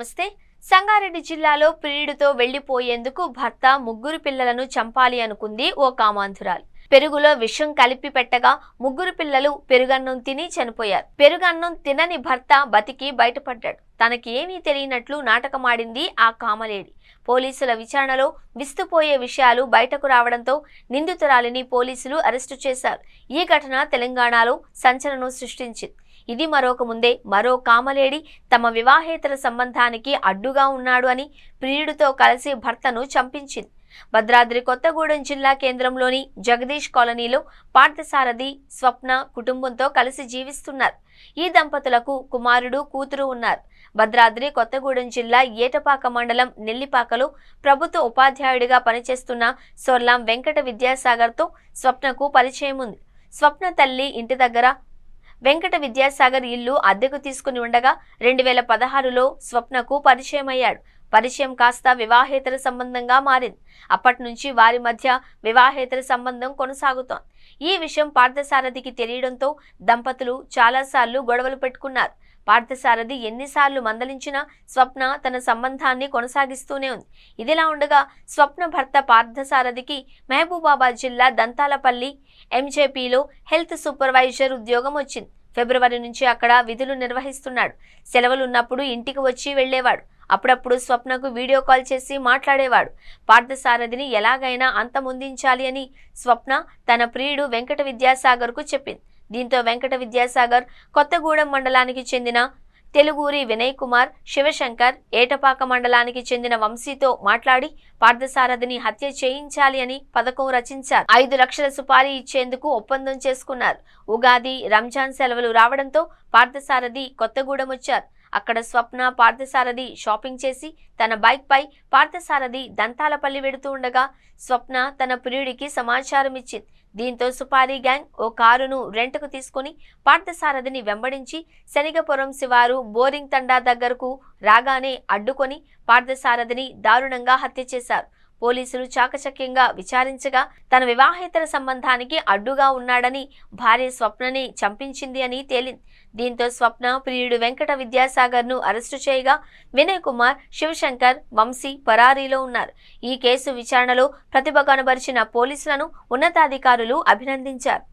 నమస్తే. సంగారెడ్డి జిల్లాలో ప్రియుడితో వెళ్లిపోయేందుకు భర్త ముగ్గురు పిల్లలను చంపాలి అనుకుంది ఓ కామాంధురాలు. పెరుగులో విషం కలిపి పెట్టగా ముగ్గురు పిల్లలు పెరుగన్నం తిని చనిపోయారు. పెరుగన్నం తినని భర్త బతికి బయటపడ్డాడు. తనకి ఏమీ తెలియనట్లు నాటకమాడింది ఆ కామలేడి. పోలీసుల విచారణలో విస్తుపోయే విషయాలు బయటకు రావడంతో నిందితురాలిని పోలీసులు అరెస్టు చేశారు. ఈ ఘటన తెలంగాణలో సంచలనం సృష్టించింది. ఇది మరొక ముందే మరో కామలేడి తమ వివాహేతర సంబంధానికి అడ్డుగా ఉన్నాడు అని ప్రియుడితో కలిసి భర్తను చంపించింది. భద్రాద్రి కొత్తగూడెం జిల్లా కేంద్రంలోని జగదీష్ కాలనీలో పార్థసారథి, స్వప్న కుటుంబంతో కలిసి జీవిస్తున్నారు. ఈ దంపతులకు కుమారుడు, కూతురు ఉన్నారు. భద్రాద్రి కొత్తగూడెం జిల్లా ఏటపాక మండలం నెల్లిపాకలో ప్రభుత్వ ఉపాధ్యాయుడిగా పనిచేస్తున్న సొర్లాం వెంకట విద్యాసాగర్తో స్వప్నకు పరిచయం ఉంది. స్వప్న తల్లి ఇంటి దగ్గర వెంకట విద్యాసాగర్ ఇల్లు అద్దెకు తీసుకుని ఉండగా 2016లో స్వప్నకు పరిచయమయ్యాడు. పరిచయం కాస్త వివాహేతర సంబంధంగా మారింది. అప్పటి నుంచి వారి మధ్య వివాహేతర సంబంధం కొనసాగుతోంది. ఈ విషయం పార్థసారథికి తెలియడంతో దంపతులు చాలాసార్లు గొడవలు పెట్టుకున్నారు. పార్థసారథి ఎన్నిసార్లు మందలించినా స్వప్న తన సంబంధాన్ని కొనసాగిస్తూనే ఉంది. ఇదిలా ఉండగా స్వప్న భర్త పార్థసారథికి మహబూబాబాద్ జిల్లా దంతాలపల్లి ఎంజేపీలో హెల్త్ సూపర్వైజర్ ఉద్యోగం వచ్చింది. ఫిబ్రవరి నుంచి అక్కడ విధులు నిర్వహిస్తున్నాడు. సెలవులున్నప్పుడు ఇంటికి వచ్చి వెళ్లేవాడు. అప్పుడప్పుడు స్వప్నకు వీడియో కాల్ చేసి మాట్లాడేవాడు. పార్థసారథిని ఎలాగైనా అంతమొందించాలి అని స్వప్న తన ప్రియుడు వెంకట విద్యాసాగర్కు చెప్పింది. దీంతో వెంకట విద్యాసాగర్ కొత్తగూడెం మండలానికి చెందిన తెలుగూరి వినయ్ కుమార్, శివశంకర్, ఏటపాక మండలానికి చెందిన వంశీతో మాట్లాడి పార్థసారథిని హత్య చేయించాలి అని పథకం రచించారు. 5 లక్షల సుపారీ ఇచ్చేందుకు ఒప్పందం చేసుకున్నారు. ఉగాది, రంజాన్ సెలవులు రావడంతో పార్థసారథి కొత్తగూడెం వచ్చారు. అక్కడ స్వప్న, పార్థసారథి షాపింగ్ చేసి తన బైక్ పై పార్థసారథి దంతాలపల్లి వెడుతూ ఉండగా స్వప్న తన ప్రియుడికి సమాచారం ఇచ్చింది. దీంతో సుపారీ గ్యాంగ్ ఓ కారును రెంట్కు తీసుకుని పార్థసారథిని వెంబడించి శనిగపురం శివారు బోరింగ్ తండా దగ్గరకు రాగానే అడ్డుకొని పార్థసారథిని దారుణంగా హత్య చేశారు. పోలీసులు చాకచక్యంగా విచారించగా తన వివాహేతర సంబంధానికి అడ్డుగా ఉన్నాడని భార్య స్వప్నని చంపించింది అని తేలింది. దీంతో స్వప్న ప్రియుడు వెంకట విద్యాసాగర్ను అరెస్టు చేయగా వినయ్ కుమార్, శివశంకర్, వంశీ పరారీలో ఉన్నారు. ఈ కేసు విచారణలో ప్రతిభ కనబరిచిన పోలీసులను ఉన్నతాధికారులు అభినందించారు.